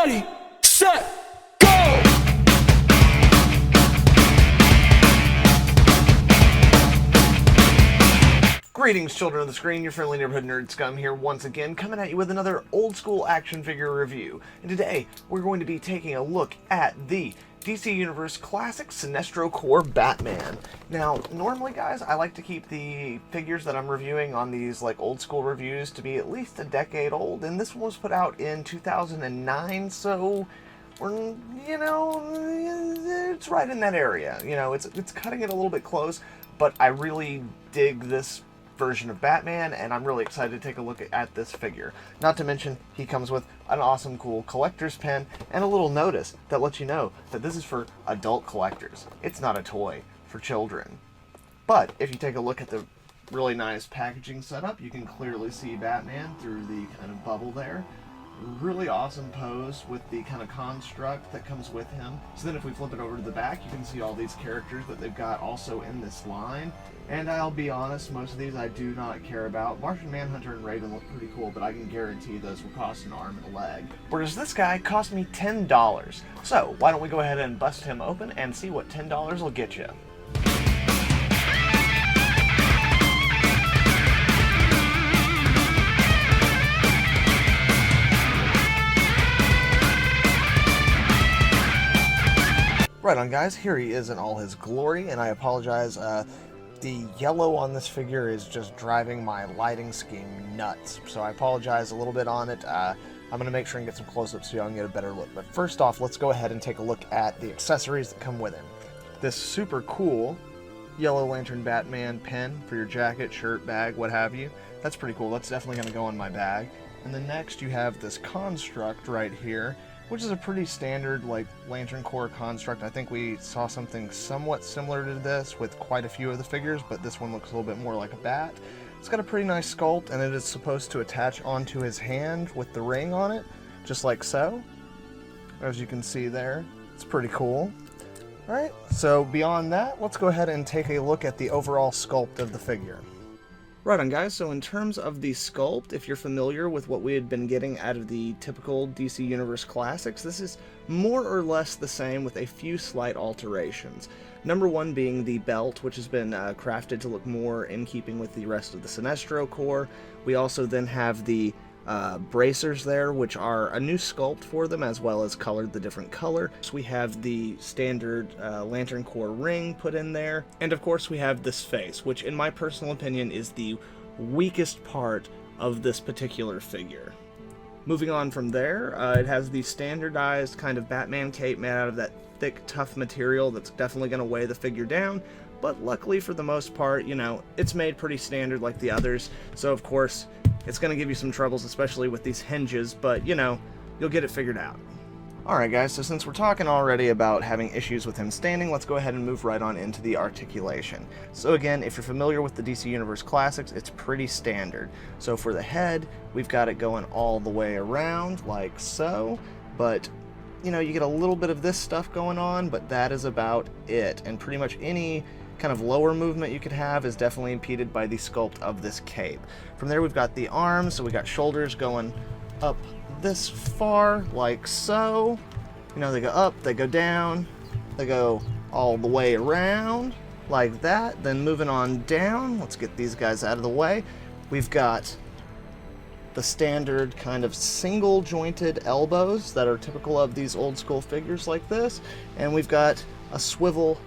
Ready, set, go! Greetings, children of the screen. Your friendly neighborhood nerd scum here once again, coming at you with another old school action figure review. And today we're going to be taking a look at the DC Universe Classic Sinestro Core Batman. Now, normally, guys, I like to keep the figures that I'm reviewing on these like old school reviews to be at least a decade old, and this one was put out in 2009, so we're, it's right in that area. It's cutting it a little bit close, but I really dig this version of Batman, and I'm really excited to take a look at this figure. Not to mention, he comes with an awesome, cool collector's pen and a little notice that lets you know that this is for adult collectors. It's not a toy for children. But if you take a look at the really nice packaging setup, you can clearly see Batman through the kind of bubble there. Really awesome pose with the kind of construct that comes with him. So then if we flip it over to the back, you can see all these characters that they've got also in this line. And I'll be honest, most of these I do not care about. Martian Manhunter and Raven look pretty cool, but I can guarantee those will cost an arm and a leg. Whereas this guy cost me $10. So why don't we go ahead and bust him open and see what $10 will get you. Right on, guys, here he is in all his glory, and I apologize, the yellow on this figure is just driving my lighting scheme nuts, so I apologize a little bit on it. I'm going to make sure and get some close-ups so y'all can get a better look. But first off, let's go ahead and take a look at the accessories that come with him. This super cool Yellow Lantern Batman pen for your jacket, shirt, bag, what have you. That's pretty cool. That's definitely going to go in my bag. And then next you have this construct right here, which is a pretty standard like Lantern Core construct. I think we saw something somewhat similar to this with quite a few of the figures, but this one looks a little bit more like a bat. It's got a pretty nice sculpt, and it is supposed to attach onto his hand with the ring on it, just like so. As you can see there, it's pretty cool. Alright, so beyond that, let's go ahead and take a look at the overall sculpt of the figure. Right on, guys, so in terms of the sculpt, if you're familiar with what we had been getting out of the typical DC Universe Classics, this is more or less the same with a few slight alterations. Number one being the belt, which has been crafted to look more in keeping with the rest of the Sinestro core. We also then have the bracers there, which are a new sculpt for them, as well as colored the different color. So we have the standard Lantern Core ring put in there, and of course we have this face, which in my personal opinion is the weakest part of this particular figure. Moving on from there, it has the standardized kind of Batman cape made out of that thick, tough material that's definitely going to weigh the figure down, but luckily for the most part, it's made pretty standard like the others, so of course it's going to give you some troubles, especially with these hinges, but, you'll get it figured out. Alright, guys, so since we're talking already about having issues with him standing, let's go ahead and move right on into the articulation. So again, if you're familiar with the DC Universe Classics, it's pretty standard. So for the head, we've got it going all the way around, like so, but, you get a little bit of this stuff going on, but that is about it, and pretty much any kind of lower movement you could have is definitely impeded by the sculpt of this cape. From there we've got the arms, so we got shoulders going up this far, like so. They go up, they go down, they go all the way around, like that. Then moving on down, let's get these guys out of the way. We've got the standard kind of single jointed elbows that are typical of these old school figures like this, and we've got a swivel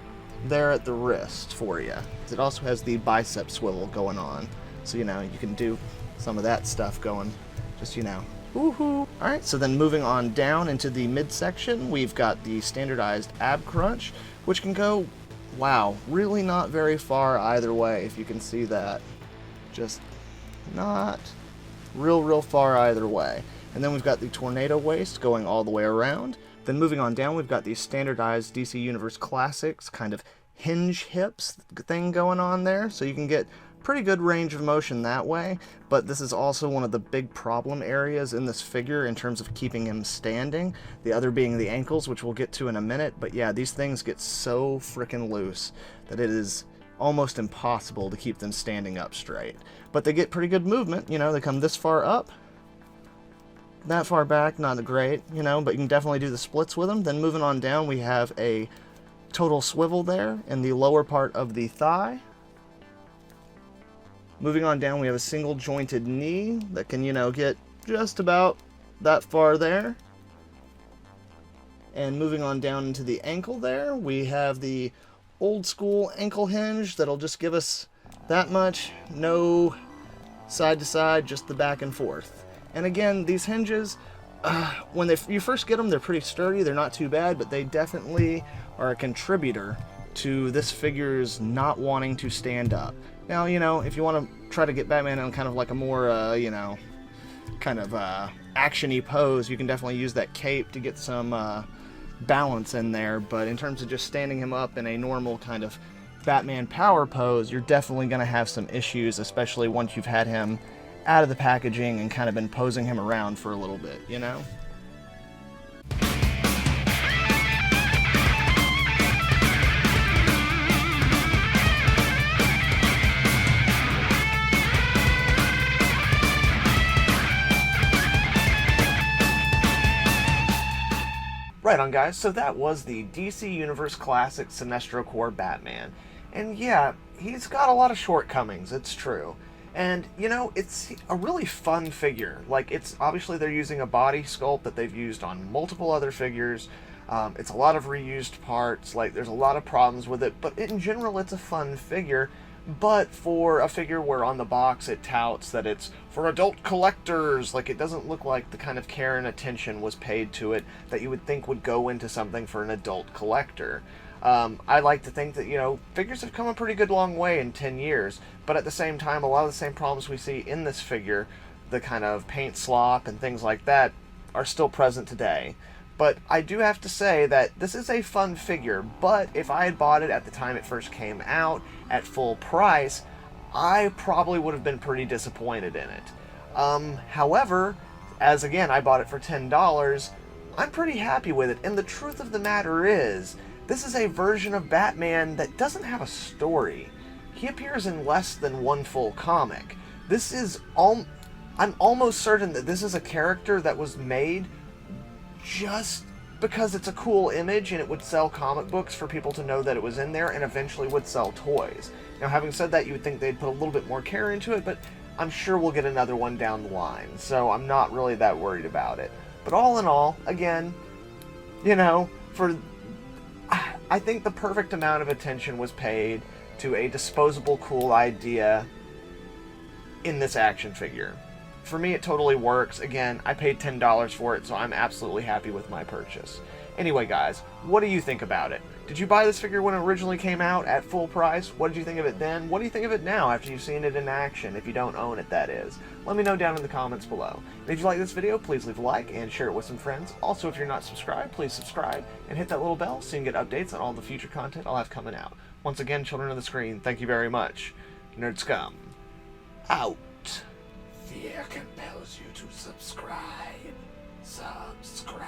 there at the wrist for you. It also has the bicep swivel going on, so you can do some of that stuff going, just woohoo. Alright, so then moving on down into the midsection, we've got the standardized ab crunch, which can go, wow, really not very far either way, if you can see that. Just not real far either way. And then we've got the tornado waist going all the way around. Then moving on down, we've got the standardized DC Universe Classics kind of hinge hips thing going on there, so you can get pretty good range of motion that way, but this is also one of the big problem areas in this figure in terms of keeping him standing, the other being the ankles, which we'll get to in a minute. But yeah, these things get so freaking loose that it is almost impossible to keep them standing up straight. But they get pretty good movement, they come this far up, that far back, not great, you know, but you can definitely do the splits with them. Then moving on down, we have a total swivel there in the lower part of the thigh. Moving on down, we have a single jointed knee that can, you know, get just about that far there. And moving on down into the ankle there, we have the old school ankle hinge that'll just give us that much. No side to side, just the back and forth. And again, these hinges, when you first get them, they're pretty sturdy. They're not too bad, but they definitely are a contributor to this figure's not wanting to stand up. Now, you know, if you want to try to get Batman on kind of like a more, you know, kind of action-y pose, you can definitely use that cape to get some balance in there. But in terms of just standing him up in a normal kind of Batman power pose, you're definitely going to have some issues, especially once you've had him out of the packaging and kind of been posing him around for a little bit, you know? Right on, guys, so that was the DC Universe Classic Sinestro Core Batman. And yeah, he's got a lot of shortcomings, it's true. And, you know, it's a really fun figure. Like, it's obviously they're using a body sculpt that they've used on multiple other figures. It's a lot of reused parts, like, there's a lot of problems with it, but in general, it's a fun figure. But for a figure where on the box it touts that it's for adult collectors, like, it doesn't look like the kind of care and attention was paid to it that you would think would go into something for an adult collector. I like to think that, you know, figures have come a pretty good long way in 10 years, but at the same time, a lot of the same problems we see in this figure, the kind of paint slop and things like that, are still present today. But I do have to say that this is a fun figure, but if I had bought it at the time it first came out at full price, I probably would have been pretty disappointed in it. However, as again, I bought it for $10, I'm pretty happy with it, and the truth of the matter is, this is a version of Batman that doesn't have a story. He appears in less than one full comic. This is I'm almost certain that this is a character that was made just because it's a cool image and it would sell comic books for people to know that it was in there and eventually would sell toys. Now, having said that, you would think they'd put a little bit more care into it, but I'm sure we'll get another one down the line, so I'm not really that worried about it. But all in all, again, you know, I think the perfect amount of attention was paid to a disposable cool idea in this action figure. For me, it totally works. Again, I paid $10 for it, so I'm absolutely happy with my purchase. Anyway, guys, what do you think about it? Did you buy this figure when it originally came out at full price? What did you think of it then? What do you think of it now after you've seen it in action, if you don't own it, that is? Let me know down in the comments below. And if you like this video, please leave a like and share it with some friends. Also, if you're not subscribed, please subscribe and hit that little bell so you can get updates on all the future content I'll have coming out. Once again, children of the screen, thank you very much. Nerd Scum, out. Fear compels you to subscribe. Subscribe.